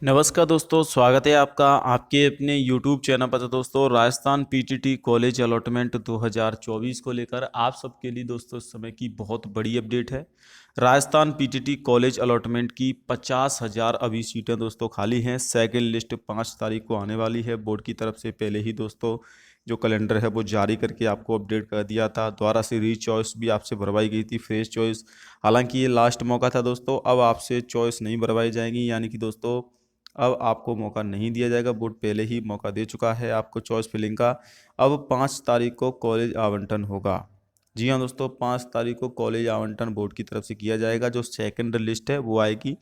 नमस्कार दोस्तों, स्वागत है आपका आपके अपने YouTube चैनल पर। तो दोस्तों, राजस्थान पीटीटी कॉलेज अलॉटमेंट 2024 को लेकर आप सबके लिए दोस्तों इस समय की बहुत बड़ी अपडेट है। राजस्थान पीटीटी कॉलेज अलॉटमेंट की 50,000 अभी सीटें दोस्तों खाली हैं। सेकंड लिस्ट 5 तारीख को आने वाली है। बोर्ड की तरफ से पहले ही दोस्तों जो कैलेंडर है वो जारी करके आपको अपडेट कर दिया था। दोबारा से री चॉइस भी आपसे भरवाई गई थी, फ्रेश चॉइस। हालांकि ये लास्ट मौका था दोस्तों, अब आपसे चॉइस नहीं भरवाई जाएगी, यानी कि दोस्तों अब आपको मौका नहीं दिया जाएगा। बोर्ड पहले ही मौका दे चुका है आपको चॉइस फिलिंग का। अब 5 तारीख को कॉलेज आवंटन होगा। जी हाँ दोस्तों, 5 तारीख को कॉलेज आवंटन बोर्ड की तरफ से किया जाएगा। जो सेकंड लिस्ट है वो आएगी।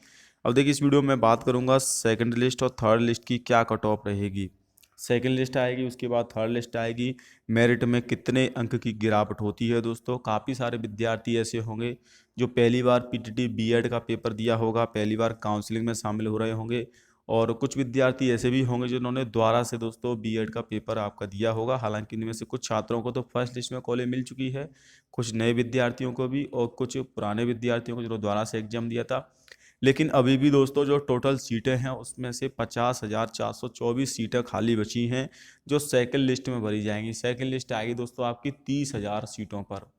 अब देखिए, इस वीडियो में बात करूंगा सेकंड लिस्ट और थर्ड लिस्ट की क्या कट ऑफ रहेगी। सेकंड लिस्ट आएगी, उसके बाद थर्ड लिस्ट आएगी। मेरिट में कितने अंक की गिरावट होती है दोस्तों। काफ़ी सारे विद्यार्थी ऐसे होंगे जो पहली बार पीटीटी बीएड का पेपर दिया होगा, पहली बार काउंसलिंग में शामिल हो रहे होंगे। और कुछ विद्यार्थी ऐसे भी होंगे जिन्होंने दोबारा से दोस्तों बीएड का पेपर आपका दिया होगा। हालांकि इनमें से कुछ छात्रों को तो फर्स्ट लिस्ट में कॉलेज मिल चुकी है, कुछ नए विद्यार्थियों को भी और कुछ पुराने विद्यार्थियों को जिन्होंने दोबारा से एग्जाम दिया था। लेकिन अभी भी दोस्तों जो टोटल सीटें हैं उसमें से 50,424 सीटें खाली बची हैं, जो सेकंड लिस्ट में भरी जाएंगी। सेकंड लिस्ट आएगी दोस्तों आपकी 30,000 सीटों पर।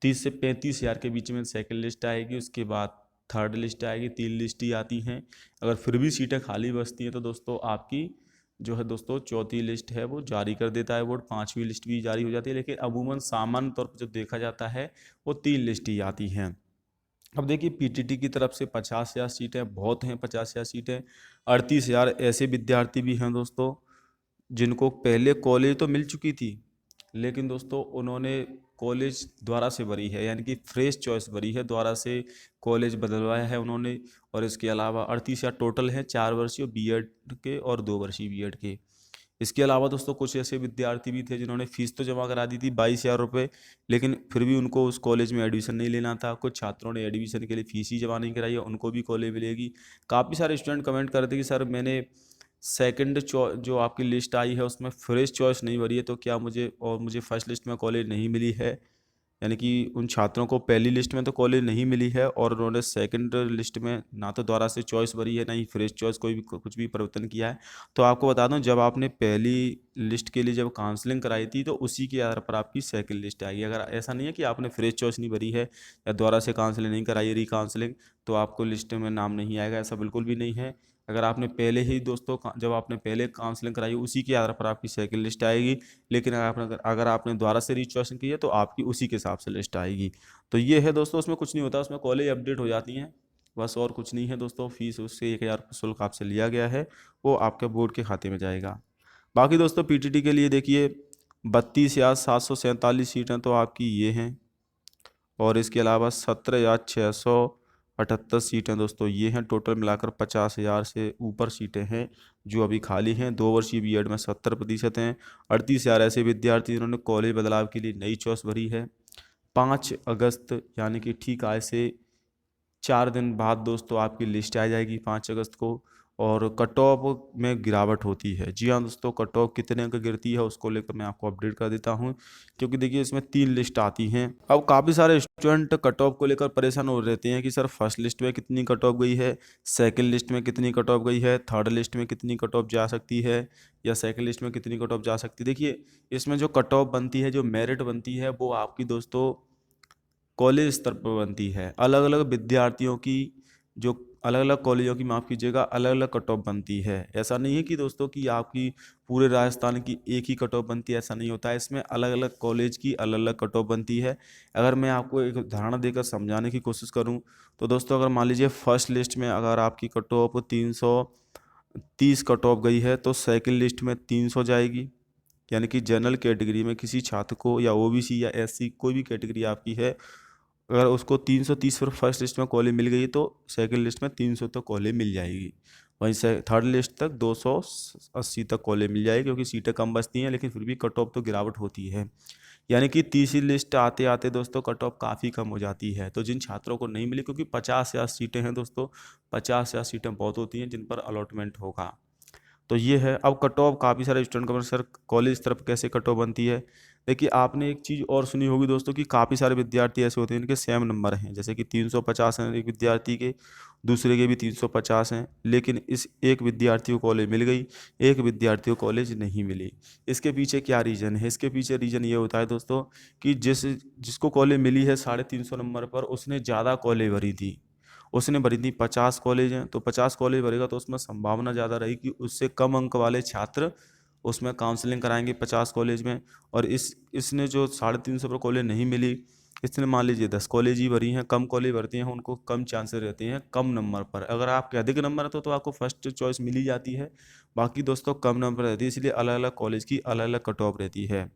30 से 35,000 के बीच में सेकंड लिस्ट आएगी। उसके बाद थर्ड लिस्ट आएगी। 3 लिस्ट ही आती हैं। अगर फिर भी सीटें खाली बचती हैं तो दोस्तों आपकी जो है दोस्तों चौथी लिस्ट है वो जारी कर देता है बोर्ड। 5वीं लिस्ट भी जारी हो जाती है, लेकिन अमूमन सामान्य तौर पर जब देखा जाता है वो 3 लिस्ट ही आती हैं। अब देखिए, पीटीटी की तरफ से 50,000 सीटें बहुत हैं। 50,000 सीटें, 38,000 ऐसे विद्यार्थी भी हैं दोस्तों जिनको पहले कॉलेज तो मिल चुकी थी, लेकिन दोस्तों उन्होंने कॉलेज द्वारा से भरी है, यानी कि फ्रेश चॉइस भरी है, द्वारा से कॉलेज बदलवाया है उन्होंने। और इसके अलावा 38 या टोटल हैं, 4 वर्षीय बीएड के और 2 वर्षीय बीएड के। इसके अलावा दोस्तों कुछ ऐसे विद्यार्थी भी थे जिन्होंने फीस तो जमा करा दी थी 22,000 रुपये, लेकिन फिर भी उनको उस कॉलेज में एडमिशन नहीं लेना था। कुछ छात्रों ने एडमिशन के लिए फीस ही जमा नहीं कराई है, उनको भी कॉलेज मिलेगी। काफ़ी सारे स्टूडेंट कमेंट कर रहे थे कि सर मैंने सेकंड जो आपकी लिस्ट आई है उसमें फ्रेश चॉइस नहीं भरी है, तो क्या मुझे फर्स्ट लिस्ट में कॉलेज नहीं मिली है। यानी कि उन छात्रों को पहली लिस्ट में तो कॉलेज नहीं मिली है और उन्होंने सेकंड लिस्ट में ना तो दोबारा से चॉइस भरी है, ना ही फ्रेश चॉइस कोई भी कुछ भी परिवर्तन किया है। तो आपको बता दूं, जब आपने पहली लिस्ट के लिए जब काउंसलिंग कराई थी तो उसी के आधार पर आपकी सेकंड लिस्ट आएगी। अगर ऐसा नहीं है कि आपने फ्रेश चॉइस नहीं भरी है या दोबारा से काउंसलिंग नहीं कराई है, री तो आपको लिस्ट में नाम नहीं आएगा, ऐसा बिल्कुल भी नहीं है। अगर आपने पहले ही दोस्तों जब आपने पहले काउंसलिंग कराई उसी के आधार पर आपकी सेकंड लिस्ट आएगी। लेकिन अगर आपने दोबारा से रीचॉइसिंग की है तो आपकी उसी के हिसाब से लिस्ट आएगी। तो ये है दोस्तों, उसमें कुछ नहीं होता, उसमें कॉलेज अपडेट हो जाती हैं बस, और कुछ नहीं है दोस्तों। फीस उससे 1,000 शुल्क आपसे लिया गया है, वो आपके बोर्ड के खाते में जाएगा। बाकी दोस्तों पीटीटी के लिए देखिए, 32,747 सीटें तो आपकी ये हैं, और इसके अलावा 17,678 सीटें दोस्तों ये हैं। टोटल मिलाकर 50,000 से ऊपर सीटें हैं जो अभी खाली हैं। 2 वर्षीय बीएड में 70% हैं। 38,000 ऐसे विद्यार्थी जिन्होंने कॉलेज बदलाव के लिए नई चॉइस भरी है। 5 अगस्त यानी कि ठीक आज से 4 दिन बाद दोस्तों आपकी लिस्ट आ जाएगी 5 अगस्त को। और कट ऑफ में गिरावट होती है। जी हाँ दोस्तों, कट ऑफ कितने अंक गिरती है उसको लेकर मैं आपको अपडेट कर देता हूँ, क्योंकि देखिए इसमें 3 लिस्ट आती हैं। अब काफ़ी सारे स्टूडेंट कट ऑफ को लेकर परेशान हो रहते हैं कि सर फर्स्ट लिस्ट में कितनी कट ऑफ गई है, सेकंड लिस्ट में कितनी कट ऑफ गई है, थर्ड लिस्ट में कितनी कट ऑफ जा सकती है, या सेकंड लिस्ट में कितनी कट ऑफ जा सकती है। देखिए, इसमें जो कट ऑफ बनती है, जो मेरिट बनती है, वो आपकी दोस्तों कॉलेज स्तर पर बनती है। अलग अलग विद्यार्थियों की जो अलग अलग कॉलेजों की, माफ़ कीजिएगा, अलग अलग कट ऑफ बनती है। ऐसा नहीं है कि दोस्तों कि आपकी पूरे राजस्थान की एक ही कट ऑफ बनती है, ऐसा नहीं होता है। इसमें अलग अलग कॉलेज की अलग अलग कट ऑफ बनती है। अगर मैं आपको एक उदाहरण देकर समझाने की कोशिश करूं तो दोस्तों, अगर मान लीजिए फर्स्ट लिस्ट में अगर आपकी कट ऑफ 330 कट ऑफ गई है तो सेकंड लिस्ट में 300 जाएगी। यानी कि जनरल कैटेगरी में किसी छात्र को, या ओबीसी या एससी, कोई भी कैटेगरी आपकी है, अगर उसको 330 पर फर्स्ट लिस्ट में कॉलेज मिल गई तो सेकंड लिस्ट में 300 तक कॉलेज मिल जाएगी। वहीं से थर्ड लिस्ट तक 280 तक कॉलेज मिल जाएगी, क्योंकि सीटें कम बचती हैं लेकिन फिर भी कट ऑफ तो गिरावट होती है। यानी कि तीसरी लिस्ट आते आते दोस्तों कट ऑफ काफ़ी कम हो जाती है। तो जिन छात्रों को नहीं मिली, क्योंकि 50,000 सीटें हैं दोस्तों, 50,000 सीटें बहुत होती हैं जिन पर अलॉटमेंट होगा। तो ये है। अब कट ऑफ काफ़ी सारे स्टूडेंट का सर कॉलेज तरफ कैसे कट ऑफ बनती है। देखिए आपने एक चीज़ और सुनी होगी दोस्तों कि काफ़ी सारे विद्यार्थी ऐसे होते हैं जिनके सेम नंबर हैं, जैसे कि 350 हैं एक विद्यार्थी के, दूसरे के भी 350 हैं, लेकिन इस एक विद्यार्थी को कॉलेज मिल गई, एक विद्यार्थी को कॉलेज नहीं मिली। इसके पीछे क्या रीज़न है? इसके पीछे रीज़न ये होता है दोस्तों कि जिसको कॉलेज मिली है 350 नंबर पर, उसने ज़्यादा कॉलेज भरी थी। उसने भरी थी 50 कॉलेज हैं, तो 50 कॉलेज भरेगा तो उसमें संभावना ज़्यादा रही कि उससे कम अंक वाले छात्र उसमें काउंसलिंग कराएंगे 50 कॉलेज में। और इसने जो 350 पर कॉलेज नहीं मिली, इसने मान लीजिए 10 कॉलेज ही भरी हैं, कम कॉलेज भरती हैं, उनको कम चांसेस रहते हैं कम नंबर पर। अगर आपके अधिक नंबर है तो आपको फर्स्ट चॉइस मिल ही जाती है, बाकी दोस्तों कम नंबर रहती है, इसलिए अलग अलग कॉलेज की अलग अलग कट ऑफ रहती है।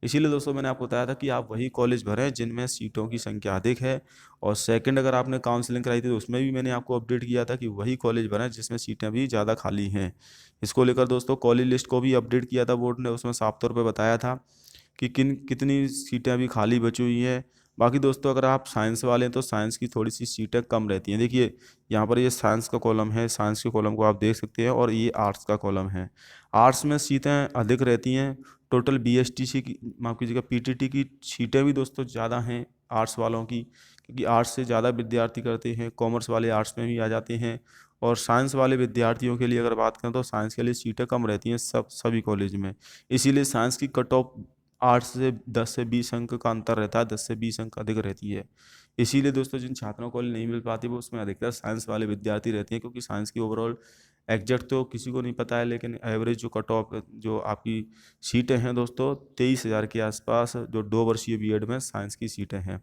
इसीलिए दोस्तों मैंने आपको बताया था कि आप वही कॉलेज भरें जिनमें सीटों की संख्या अधिक है। और सेकंड, अगर आपने काउंसलिंग कराई थी तो उसमें भी मैंने आपको अपडेट किया था कि वही कॉलेज भरें जिसमें सीटें भी ज़्यादा खाली हैं। इसको लेकर दोस्तों कॉलेज लिस्ट को भी अपडेट किया था बोर्ड ने, उसमें साफ तौर पे बताया था कि कितनी सीटें अभी खाली बची हुई हैं। बाकी दोस्तों अगर आप साइंस वाले हैं तो साइंस की थोड़ी सी सीटें कम रहती हैं। देखिए यहाँ पर ये साइंस का कॉलम है, साइंस के कॉलम को आप देख सकते हैं, और ये आर्ट्स का कॉलम है। आर्ट्स में सीटें अधिक रहती हैं, टोटल बीएसटीसी की, माफ़ कीजिएगा, पीटीटी की सीटें भी दोस्तों ज़्यादा हैं आर्ट्स वालों की, क्योंकि आर्ट्स से ज़्यादा विद्यार्थी करते हैं, कॉमर्स वाले आर्ट्स में भी आ जाते हैं। और साइंस वाले विद्यार्थियों के लिए अगर बात करें तो साइंस के लिए सीटें कम रहती हैं सभी कॉलेज में। इसीलिए साइंस की कट ऑफ आर्ट्स से 10 से 20 अंक का अंतर रहता है, 10 से 20 अंक अधिक रहती है। इसीलिए दोस्तों जिन छात्रों को कॉलेज नहीं मिल पाती वो उसमें अधिकतर साइंस वाले विद्यार्थी रहते हैं, क्योंकि साइंस की ओवरऑल एग्जैक्ट तो किसी को नहीं पता है, लेकिन एवरेज जो कट ऑफ जो आपकी सीटें हैं दोस्तों 23,000 के आसपास, जो 2 वर्षीय बीएड में साइंस की सीटें हैं।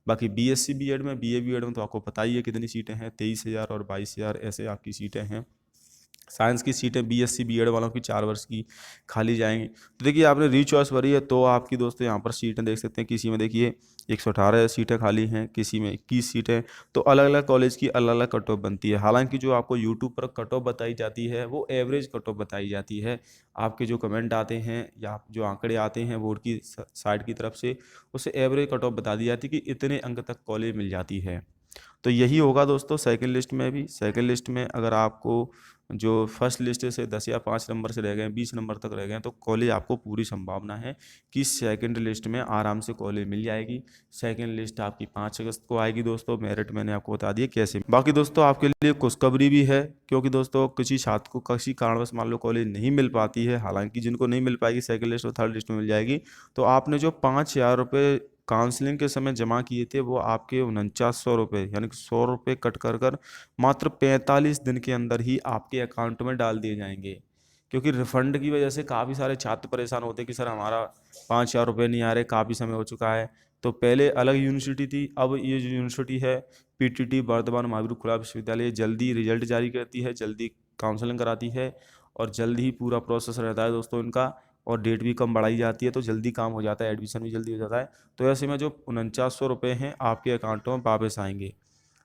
बाकी बीएससी बीएड में, बीए बीएड में तो आपको पता ही है कितनी सीटें हैं, 23,000 और 22,000 ऐसे आपकी सीटें हैं। साइंस की सीटें बीएससी बीएड वालों की 4 वर्ष की खाली जाएंगी। तो देखिए आपने री चॉइस भरी है तो आपकी दोस्तों यहाँ पर सीटें देख सकते हैं, किसी में देखिए 118 सीटें खाली हैं, किसी में 21 सीटें। तो अलग अलग कॉलेज की अलग अलग कट ऑफ बनती है। हालांकि जो आपको यूट्यूब पर कट ऑफ बताई जाती है वो एवरेज कट ऑफ बताई जाती है। आपके जो कमेंट आते हैं या जो आंकड़े आते हैं बोर्ड की साइड की तरफ से, उससे एवरेज कट ऑफ बता दी जाती है कि इतने अंक तक कॉलेज मिल जाती है। तो यही होगा दोस्तों सेकंड लिस्ट में भी। सेकंड लिस्ट में अगर आपको जो फर्स्ट लिस्ट से 10 या 5 नंबर से रह गए, 20 नंबर तक रह गए, तो कॉलेज आपको पूरी संभावना है कि सेकंड लिस्ट में आराम से कॉलेज मिल जाएगी। सेकंड लिस्ट आपकी 5 अगस्त को आएगी दोस्तों। मेरिट मैंने आपको बता दिया कैसे। बाकी दोस्तों आपके लिए खुशखबरी भी है, क्योंकि दोस्तों किसी छात्र को किसी कारणवश मान लो कॉलेज नहीं मिल पाती है, हालांकि जिनको नहीं मिल पाएगी सेकंड लिस्ट और थर्ड लिस्ट में मिल जाएगी, तो आपने जो 5,000 रुपये काउंसलिंग के समय जमा किए थे वो आपके 4900 रुपये यानी कि 100 रुपये कट कर कर मात्र 45 दिन के अंदर ही आपके अकाउंट में डाल दिए जाएंगे। क्योंकि रिफंड की वजह से काफ़ी सारे छात्र परेशान होते हैं कि सर हमारा 5,000 रुपये नहीं आ रहे, काफ़ी समय हो चुका है। तो पहले अलग यूनिवर्सिटी थी, अब ये जो यूनिवर्सिटी है पीटीटी वर्धमान महावीर खुला विश्वविद्यालय, जल्दी रिजल्ट जारी करती है, जल्दी काउंसलिंग कराती है, और जल्द ही पूरा प्रोसेस रहता है दोस्तों इनका, और डेट भी कम बढ़ाई जाती है, तो जल्दी काम हो जाता है, एडमिशन भी जल्दी हो जाता है। तो ऐसे में जो 4900 रुपये हैं आपके अकाउंट में वापस आएंगे।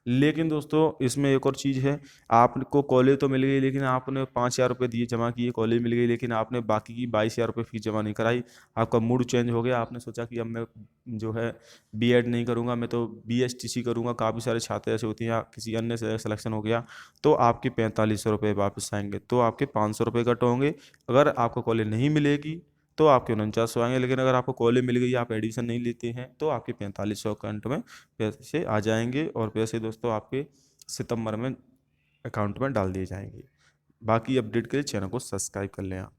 लेकिन दोस्तों इसमें एक और चीज़ है, आपको कॉलेज तो मिल गई, लेकिन आपने 5,000 रुपये दिए जमा किए, कॉलेज मिल गई, लेकिन आपने बाकी की 22,000 रुपये फीस जमा नहीं कराई। आपका मूड चेंज हो गया, आपने सोचा कि अब मैं जो है बीएड नहीं करूँगा, मैं तो बीएसटीसी करूँगा, काफ़ी सारे छात्र ऐसे होते हैं, या किसी अन्य से सिलेक्शन हो गया, तो आपके 4500 रुपये वापस आएंगे, तो आपके 500 रुपये कट होंगे। अगर आपको कॉलेज नहीं मिलेगी तो आपके 4900 आएंगे, लेकिन अगर आपको कॉलेज मिल गई, आप एडमिशन नहीं लेते हैं, तो आपके 4500 अकाउंट में पैसे आ जाएंगे, और पैसे दोस्तों आपके सितंबर में अकाउंट में डाल दिए जाएंगे। बाकी अपडेट के लिए चैनल को सब्सक्राइब कर लें आप।